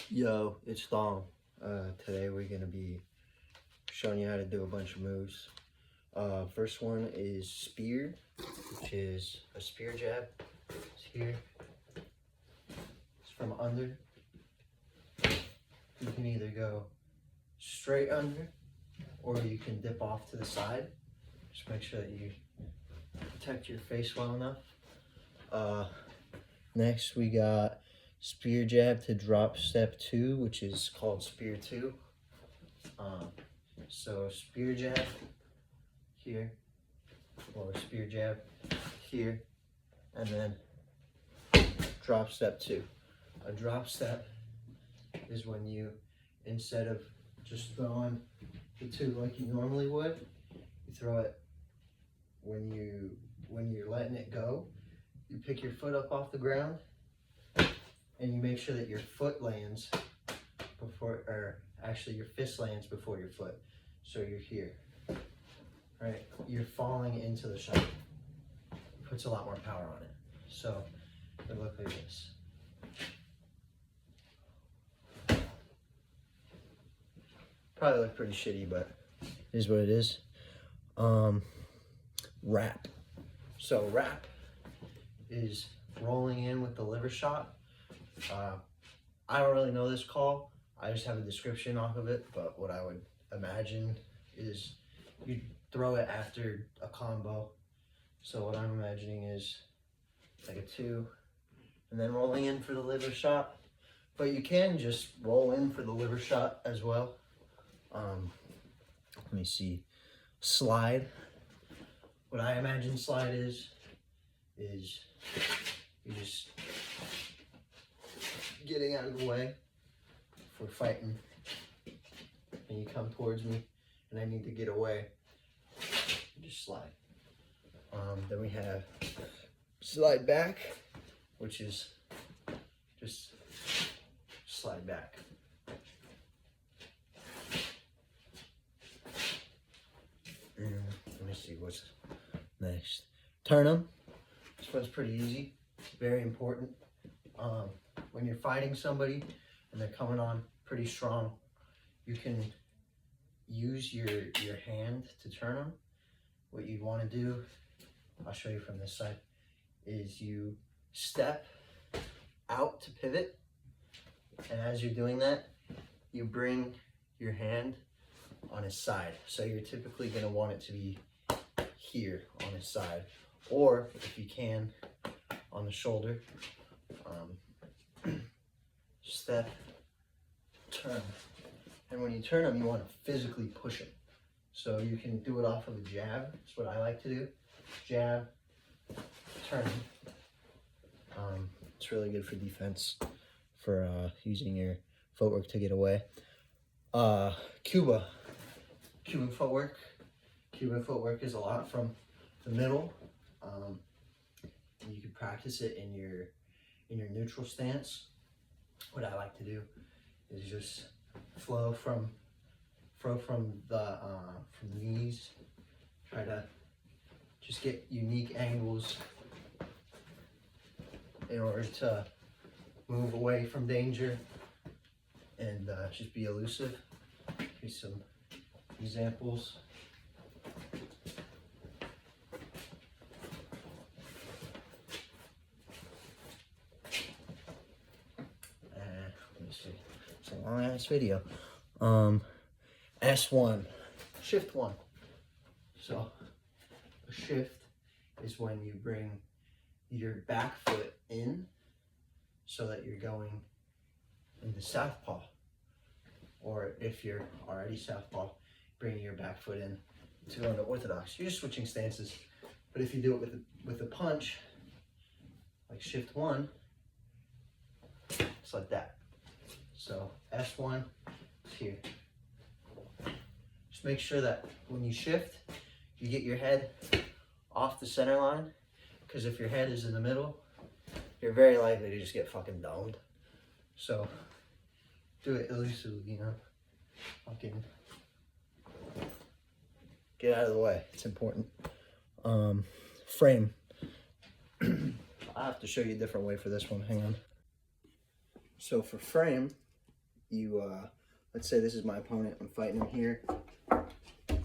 Yo, it's Dom. Today we're gonna be showing you how to do a bunch of moves. First one is spear, which is a spear jab. It's here. It's from under. You can either go straight under, or you can dip off to the side. Just make sure that you protect your face well enough. Next we got spear jab to drop step 2, which is called spear 2. So spear jab here, or spear jab here, and then drop step 2. A drop step is when you, instead of just throwing the 2 like you normally would, you throw it when you're letting it go. You pick your foot up off the ground and you make sure that your foot lands before, or actually your fist lands before your foot. So you're here, right? You're falling into the shot. Puts a lot more power on it. So it looks like this. Probably look pretty shitty, but it is what it is. Wrap. So wrap is rolling in with the liver shot. I don't really know this call. I just have a description off of it, but what I would imagine is you throw it after a combo. So what I'm imagining is like a 2, and then rolling in for the liver shot. But you can just roll in for the liver shot as well. Let me see. Slide. What I imagine slide is you just getting out of the way for fighting, and you come towards me and I need to get away, you just slide. Then we have slide back, which is just slide back. And let me see what's next. Turn them. This one's pretty easy. Very important. When you're fighting somebody and they're coming on pretty strong, you can use your hand to turn them. What you'd want to do, I'll show you from this side, is you step out to pivot, and as you're doing that, you bring your hand on his side. So you're typically going to want it to be here on his side, or if you can, on the shoulder. Step, turn, and when you turn them, you want to physically push them. So you can do it off of a jab. That's what I like to do. Jab, turn. It's really good for defense, for using your footwork to get away. Cuban footwork. Cuban footwork is a lot from the middle. You can practice it in your neutral stance. What I like to do is just flow from the knees. Try to just get unique angles in order to move away from danger and just be elusive. Here's some examples. Let me see. It's a long ass video. S1, shift 1. So a shift is when you bring your back foot in so that you're going into southpaw. Or if you're already southpaw, bringing your back foot in to go into orthodox. You're just switching stances. But if you do it with a punch, like shift 1, it's like that. So S1 is here. Just make sure that when you shift, you get your head off the center line, because if your head is in the middle, you're very likely to just get fucking domed. So do it elusively, you know. Fucking get out of the way. It's important. Frame. I have to show you a different way for this one. Hang on. So for frame, let's say this is my opponent. I'm fighting him here,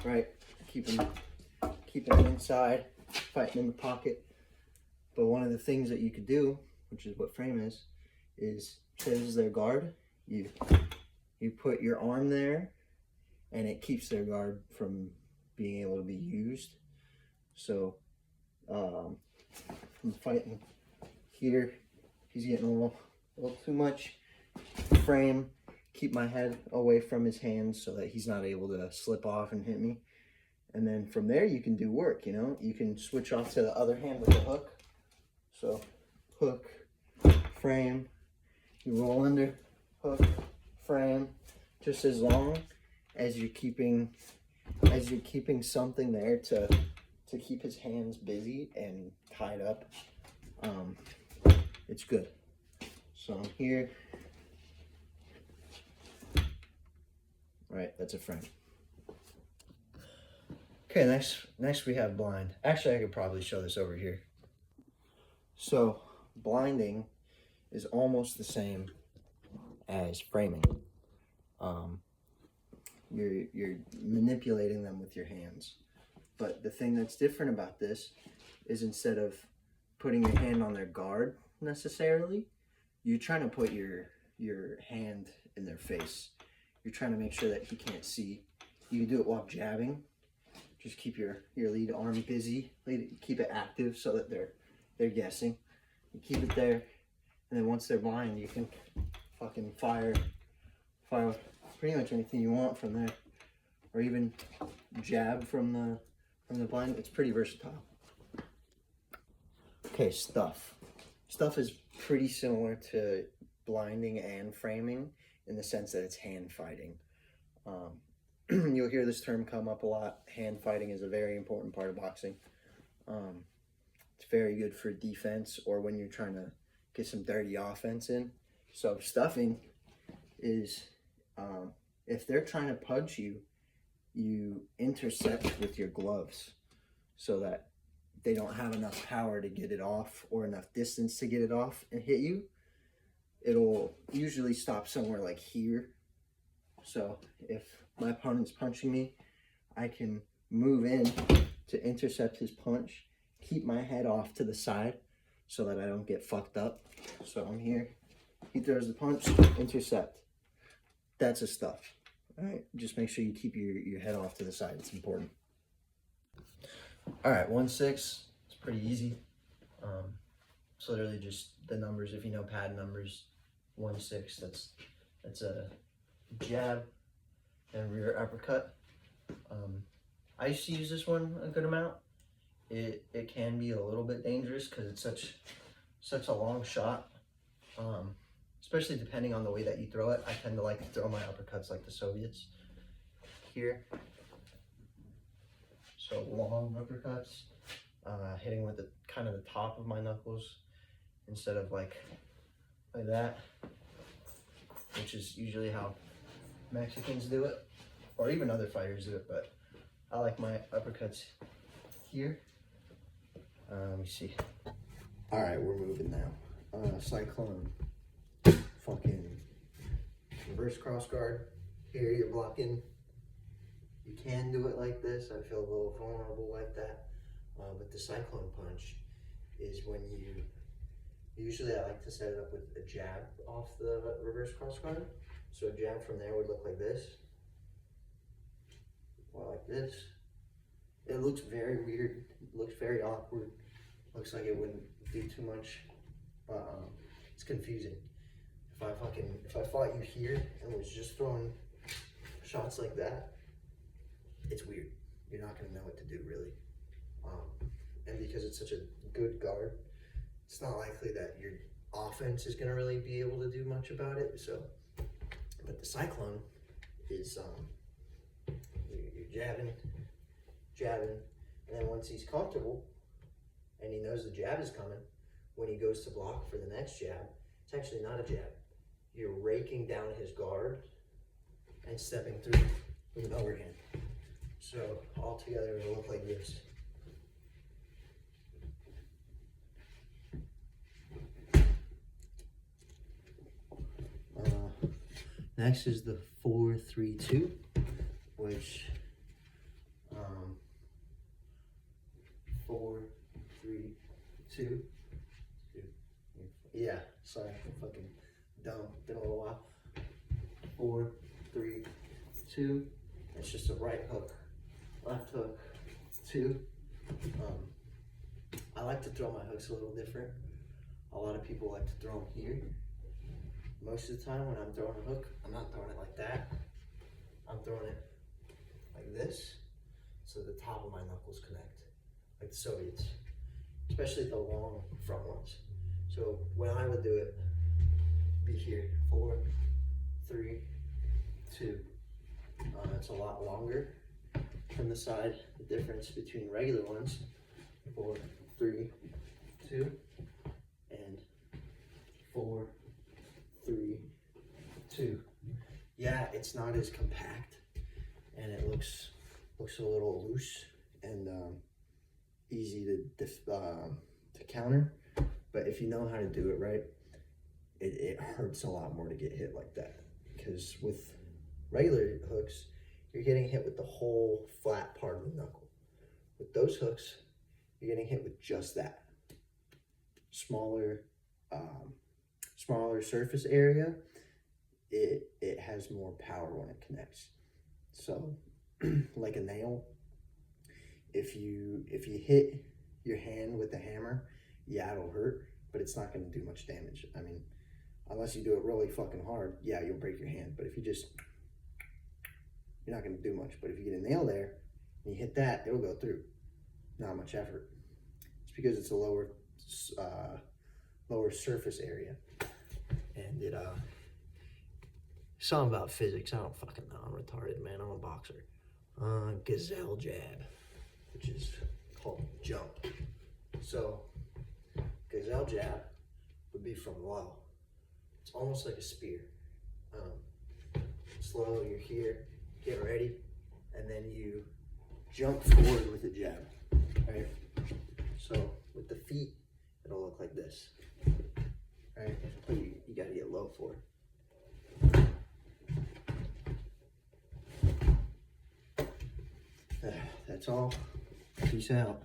right? Keeping him inside, fighting in the pocket. But one of the things that you could do, which is what frame is say this is their guard. You put your arm there, and it keeps their guard from being able to be used. So I'm fighting here. He's getting a little too much. Frame, keep my head away from his hands so that he's not able to slip off and hit me. And then from there you can do work, you know? You can switch off to the other hand with the hook. So hook, frame, you roll under, hook, frame, just as long as you're keeping something there to keep his hands busy and tied up. It's good. So I'm here. Right, that's a frame. Okay, next we have blind. Actually, I could probably show this over here. So blinding is almost the same as framing. You're manipulating them with your hands. But the thing that's different about this is instead of putting your hand on their guard necessarily, you're trying to put your hand in their face. You're trying to make sure that he can't see. You can do it while jabbing. Just keep your lead arm busy. Keep it active so that they're guessing. You keep it there, and then once they're blind, you can fucking fire pretty much anything you want from there, or even jab from the blind. It's pretty versatile. Okay, stuff. Stuff is pretty similar to blinding and framing in the sense that it's hand fighting. You'll hear this term come up a lot. Hand fighting is a very important part of boxing. It's very good for defense or when you're trying to get some dirty offense in. So stuffing is, if they're trying to punch you, you intercept with your gloves so that they don't have enough power to get it off or enough distance to get it off and hit you. It'll usually stop somewhere like here. So if my opponent's punching me, I can move in to intercept his punch, keep my head off to the side so that I don't get fucked up. So I'm here, he throws the punch, intercept. That's a stuff. All right, just make sure you keep your head off to the side. It's important. All right, 1-6, it's pretty easy. It's literally just the numbers. If you know pad numbers, 1-6, that's a jab and rear uppercut. I used to use this one a good amount. It can be a little bit dangerous because it's such a long shot, especially depending on the way that you throw it. I tend to like to throw my uppercuts like the Soviets here. So long uppercuts, hitting with the kind of the top of my knuckles instead of like that, which is usually how Mexicans do it, or even other fighters do it, but I like my uppercuts here. Let me see. All right, we're moving now. Cyclone, fucking reverse cross guard. Here you're blocking. You can do it like this. I feel a little vulnerable like that. But the cyclone punch is when usually I like to set it up with a jab off the reverse cross guard. So a jab from there would look like this, or like this. It looks very weird, it looks very awkward, looks like it wouldn't do too much, but it's confusing. If I fought you here and was just throwing shots like that, it's weird. You're not gonna know what to do really. And because it's such a good guard, it's not likely that your offense is gonna really be able to do much about it. So, but the cyclone is you're jabbing, and then once he's comfortable and he knows the jab is coming, when he goes to block for the next jab, it's actually not a jab. You're raking down his guard and stepping through with an overhand. So all together it'll look like this. Next is the 4-3-2, which 4-3-2. Yeah, sorry, I'm fucking dumb. Been a little while. 4-3-2. It's just a right hook, left hook, 2. I like to throw my hooks a little different. A lot of people like to throw them here. Most of the time when I'm throwing a hook, I'm not throwing it like that. I'm throwing it like this, so the top of my knuckles connect, like the Soviets, especially the long front ones. So when I would do it, be here, 4-3-2. It's a lot longer from the side. The difference between regular ones, 4-3-2, and 4-3-2. Yeah, it's not as compact, and it looks a little loose and easy to counter. But if you know how to do it right, it hurts a lot more to get hit like that. Because with regular hooks, you're getting hit with the whole flat part of the knuckle. With those hooks, you're getting hit with just that smaller surface area. It has more power when it connects. So like a nail, if you hit your hand with the hammer, yeah, it'll hurt, but it's not going to do much damage. I mean, unless you do it really fucking hard, yeah, you'll break your hand. But if you just, you're not going to do much. But if you get a nail there and you hit that, it'll go through. Not much effort. It's because it's a lower surface area, and it something about physics. I don't fucking know. I'm retarded, man. I'm a boxer. Gazelle jab, which is called jump. So gazelle jab would be from low. It's almost like a spear. Slow, you're here, get ready, and then you jump forward with the jab, right? So with the feet, it'll look like this, right? But you gotta get low for it. That's all. Peace out.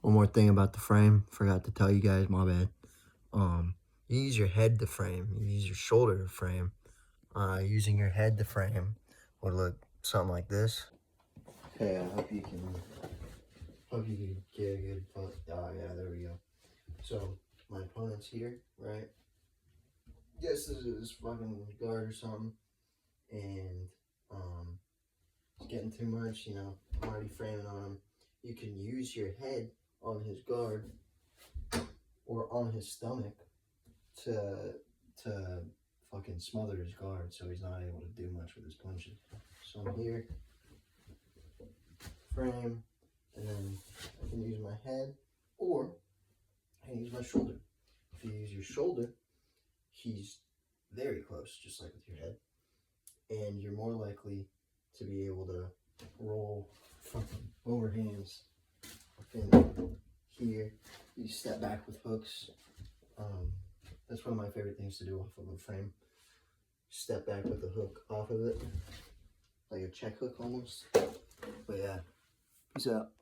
One more thing about the frame, forgot to tell you guys, my bad. You use your head to frame, you use your shoulder to frame. Using your head to frame would look something like this. Okay, I hope you can get a good point. Oh yeah, there we go. So my opponent's here, right? Guess this is fucking guard or something, and it's getting too much, you know. I'm already framing on him. You can use your head on his guard or on his stomach to fucking smother his guard, so he's not able to do much with his punches. So I'm here, frame, and then I can use my head, or I can use my shoulder. If you use your shoulder, he's very close, just like with your head, and you're more likely to be able to roll fucking overhands in here. You step back with hooks. That's one of my favorite things to do off of a frame. Step back with the hook off of it, like a check hook almost. But yeah, peace out.